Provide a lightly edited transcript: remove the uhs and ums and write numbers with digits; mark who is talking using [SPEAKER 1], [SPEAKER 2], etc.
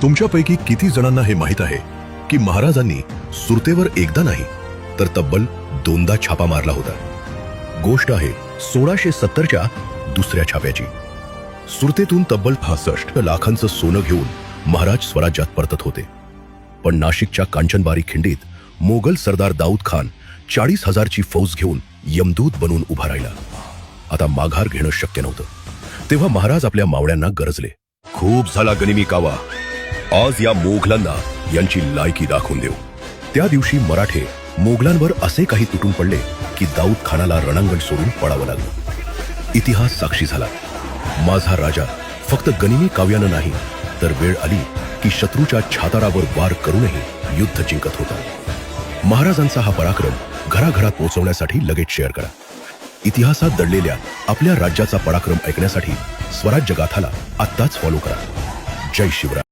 [SPEAKER 1] तुमच्यापैकी किती जणांना हे माहित आहे की महाराजांनी सुरतेवर एकदा नाही तर तब्बल 2दा छापा मारला होता। गोष्ट आहे 1670च्या दुसऱ्या छाप्याची। सुरतेतून तब्बल 65 लाखांचं सोनं घेऊन महाराज स्वराज्यात परतत होते, पण नाशिकच्या कांचनबारी खिंडीत मोगल सरदार दाऊद खान 40,000ची फौज घेऊन यमदूत बनून उभा राहिला। आता माघार घेणं शक्य नव्हतं। तेव्हा महाराज आपल्या मावळ्यांना गरजले, खूप झाला गनिमी कावा, आज या मोगलांना यांची लायकी दाखवून देऊ। त्या दिवशी मराठे मोगलांवर असे काही तुटून पडले की दाऊद खानाला रणांगण सोडून पळावं लागलं। इतिहास साक्षी झाला, माझा राजा फक्त गनिमी काव्यानं नाही तर वेळ आली की शत्रूच्या छातारावर वार करूनही युद्ध जिंकत होता। महाराजांचा हा पराक्रम घराघरात पोहोचवण्यासाठी लगेच शेअर करा। इतिहासात दडलेल्या आपल्या राज्याचा पराक्रम ऐकण्यासाठी स्वराज्य गाथाला आत्ताच फॉलो करा। जय शिवराय।